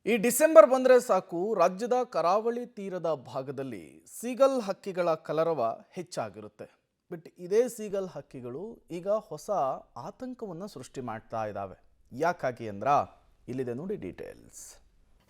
ಈ ಡಿಸೆಂಬರ್ ಬಂದರೆ ಸಾಕು ರಾಜ್ಯದ ಕರಾವಳಿ ತೀರದ ಭಾಗದಲ್ಲಿ ಸೀಗಲ್ ಹಕ್ಕಿಗಳ ಕಲರವ ಹೆಚ್ಚಾಗಿರುತ್ತೆ. ಬಟ್ ಇದೇ ಸೀಗಲ್ ಹಕ್ಕಿಗಳು ಈಗ ಹೊಸ ಆತಂಕವನ್ನು ಸೃಷ್ಟಿ ಮಾಡ್ತಾ ಇದ್ದಾವೆ. ಯಾಕಾಗಿ ಅಂದ್ರ ಇಲ್ಲಿದೆ ನೋಡಿ ಡೀಟೇಲ್ಸ್.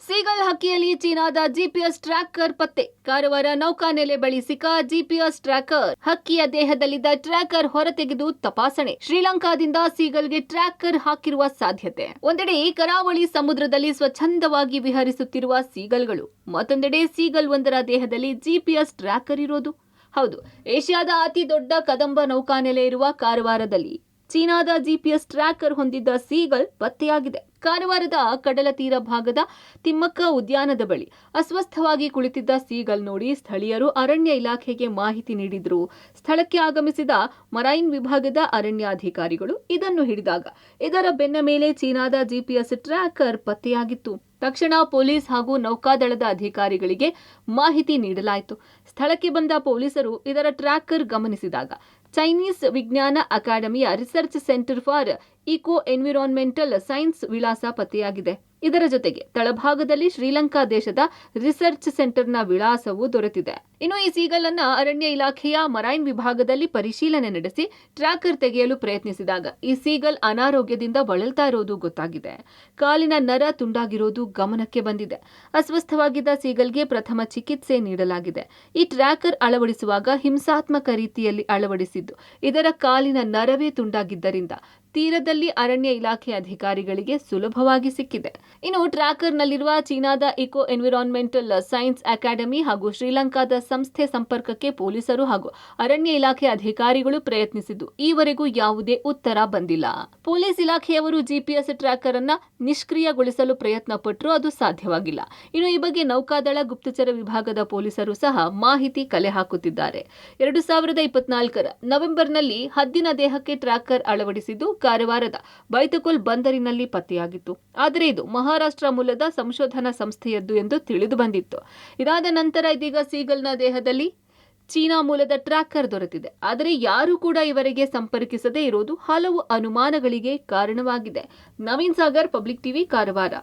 ಸೀಗಲ್ ಹಕ್ಕಿಯಲ್ಲಿ ಚೀನಾದ ಜಿಪಿಎಸ್ ಟ್ರ್ಯಾಕರ್ ಪತ್ತೆ. ಕಾರವಾರ ನೌಕಾನೆಲೆ ಬಳಿ ಸಿಕ್ಕ ಜಿಪಿಎಸ್ ಟ್ರ್ಯಾಕರ್. ಹಕ್ಕಿಯ ದೇಹದಲ್ಲಿದ್ದ ಟ್ರ್ಯಾಕರ್ ಹೊರತೆಗೆದು ತಪಾಸಣೆ. ಶ್ರೀಲಂಕಾದಿಂದ ಸೀಗಲ್ಗೆ ಟ್ರ್ಯಾಕರ್ ಹಾಕಿರುವ ಸಾಧ್ಯತೆ. ಒಂದೆಡೆ ಕರಾವಳಿ ಸಮುದ್ರದಲ್ಲಿ ಸ್ವಚ್ಛಂದವಾಗಿ ವಿಹರಿಸುತ್ತಿರುವ ಸೀಗಲ್ಗಳು, ಮತ್ತೊಂದೆಡೆ ಸೀಗಲ್ ಒಂದರ ದೇಹದಲ್ಲಿ ಜಿಪಿಎಸ್ ಟ್ರ್ಯಾಕರ್ ಇರೋದು. ಹೌದು, ಏಷ್ಯಾದ ಅತಿ ದೊಡ್ಡ ಕದಂಬ ನೌಕಾನೆಲೆ ಇರುವ ಕಾರವಾರದಲ್ಲಿ ಚೀನಾದ ಜಿಪಿಎಸ್ ಟ್ರ್ಯಾಕರ್ ಹೊಂದಿದ್ದ ಸೀಗಲ್ ಪತ್ತೆಯಾಗಿದೆ. ಕಾರವಾರದ ಕಡಲ ತೀರ ಭಾಗದ ತಿಮ್ಮಕ್ಕ ಉದ್ಯಾನದ ಬಳಿ ಅಸ್ವಸ್ಥವಾಗಿ ಕುಳಿತಿದ್ದ ಸೀಗಲ್ ನೋಡಿ ಸ್ಥಳೀಯರು ಅರಣ್ಯ ಇಲಾಖೆಗೆ ಮಾಹಿತಿ ನೀಡಿದ್ರು. ಸ್ಥಳಕ್ಕೆ ಆಗಮಿಸಿದ ಮರೈನ್ ವಿಭಾಗದ ಅರಣ್ಯಾಧಿಕಾರಿಗಳು ಇದನ್ನು ಹಿಡಿದಾಗ ಇದರ ಬೆನ್ನ ಮೇಲೆ ಚೀನಾದ ಜಿಪಿಎಸ್ ಟ್ರ್ಯಾಕರ್ ಪತ್ತೆಯಾಗಿತ್ತು. ತಕ್ಷಣ ಪೊಲೀಸ್ ಹಾಗೂ ನೌಕಾದಳದ ಅಧಿಕಾರಿಗಳಿಗೆ ಮಾಹಿತಿ ನೀಡಲಾಯಿತು. ಸ್ಥಳಕ್ಕೆ ಬಂದ ಪೊಲೀಸರು ಇದರ ಟ್ರ್ಯಾಕರ್ ಗಮನಿಸಿದಾಗ ಚೈನೀಸ್ ವಿಜ್ಞಾನ ಅಕಾಡೆಮಿಯ research centre for eco environmental science ವಿಳಾಸ ಪತ್ತೆಯಾಗಿದೆ. ಇದರ ಜೊತೆಗೆ ತಳಭಾಗದಲ್ಲಿ ಶ್ರೀಲಂಕಾ ದೇಶದ ರಿಸರ್ಚ್ ಸೆಂಟರ್ನ ವಿಳಾಸವೂ ದೊರೆತಿದೆ. ಇನ್ನು ಈ ಸೀಗಲ್ ಅನ್ನ ಅರಣ್ಯ ಇಲಾಖೆಯ ಮರೈನ್ ವಿಭಾಗದಲ್ಲಿ ಪರಿಶೀಲನೆ ನಡೆಸಿ ಟ್ರ್ಯಾಕರ್ ತೆಗೆಯಲು ಪ್ರಯತ್ನಿಸಿದಾಗ ಈ ಸೀಗಲ್ ಅನಾರೋಗ್ಯದಿಂದ ಬಳಲ್ತಾ ಇರೋದು ಗೊತ್ತಾಗಿದೆ. ಕಾಲಿನ ನರ ತುಂಡಾಗಿರೋದು ಗಮನಕ್ಕೆ ಬಂದಿದೆ. ಅಸ್ವಸ್ಥವಾಗಿದ್ದ ಸೀಗಲ್ಗೆ ಪ್ರಥಮ ಚಿಕಿತ್ಸೆ ನೀಡಲಾಗಿದೆ. ಈ ಟ್ರ್ಯಾಕರ್ ಅಳವಡಿಸುವಾಗ ಹಿಂಸಾತ್ಮಕ ರೀತಿಯಲ್ಲಿ ಅಳವಡಿಸಿದ್ದು ಇದರ ಕಾಲಿನ ನರವೇ ತುಂಡಾಗಿದ್ದರಿಂದ ತೀರದಲ್ಲಿ ಅರಣ್ಯ ಇಲಾಖೆ ಅಧಿಕಾರಿಗಳಿಗೆ ಸುಲಭವಾಗಿ ಸಿಕ್ಕಿದೆ. ಇನ್ನು ಟ್ರ್ಯಾಕರ್ನಲ್ಲಿರುವ ಚೀನಾದ ಇಕೋ ಎನ್ವಿರಾನ್ಮೆಂಟಲ್ ಸೈನ್ಸ್ ಅಕಾಡೆಮಿ ಹಾಗೂ ಶ್ರೀಲಂಕಾದ ಸಂಸ್ಥೆ ಸಂಪರ್ಕಕ್ಕೆ ಪೊಲೀಸರು ಹಾಗೂ ಅರಣ್ಯ ಇಲಾಖೆ ಅಧಿಕಾರಿಗಳು ಪ್ರಯತ್ನಿಸಿದ್ದು ಈವರೆಗೂ ಯಾವುದೇ ಉತ್ತರ ಬಂದಿಲ್ಲ. ಪೊಲೀಸ್ ಇಲಾಖೆಯವರು ಜಿಪಿಎಸ್ ಟ್ರ್ಯಾಕರ್ ಅನ್ನ ನಿಷ್ಕ್ರಿಯಗೊಳಿಸಲು ಪ್ರಯತ್ನ ಪಟ್ಟರೂ ಅದು ಸಾಧ್ಯವಾಗಿಲ್ಲ. ಇನ್ನು ಈ ಬಗ್ಗೆ ನೌಕಾದಳ ಗುಪ್ತಚರ ವಿಭಾಗದ ಪೊಲೀಸರು ಸಹ ಮಾಹಿತಿ ಕಲೆ ಹಾಕುತ್ತಿದ್ದಾರೆ. 2024ರ ನವೆಂಬರ್ನಲ್ಲಿ ಹದ್ದಿನ ದೇಹಕ್ಕೆ ಟ್ರ್ಯಾಕರ್ ಅಳವಡಿಸಿದ್ದು ಕಾರವಾರದ ಬೈತಕುಲ್ ಬಂದರಿನಲ್ಲಿ ಪತ್ತೆಯಾಗಿತ್ತು. ಆದರೆ ಇದು ಮಹಾರಾಷ್ಟ್ರ ಮೂಲದ ಸಂಶೋಧನಾ ಸಂಸ್ಥೆಯದ್ದು ಎಂದು ತಿಳಿದು ಬಂದಿತ್ತು. ಇದಾದ ನಂತರ ಇದೀಗ ಸೀಗಲ್ನ ದೇಹದಲ್ಲಿ ಚೀನಾ ಮೂಲದ ಟ್ರ್ಯಾಕರ್ ದೊರೆತಿದೆ. ಆದರೆ ಯಾರೂ ಕೂಡ ಇವರಿಗೆ ಸಂಪರ್ಕಿಸದೇ ಇರೋದು ಹಲವು ಅನುಮಾನಗಳಿಗೆ ಕಾರಣವಾಗಿದೆ. Naveen Sagar, public TV, Karwar.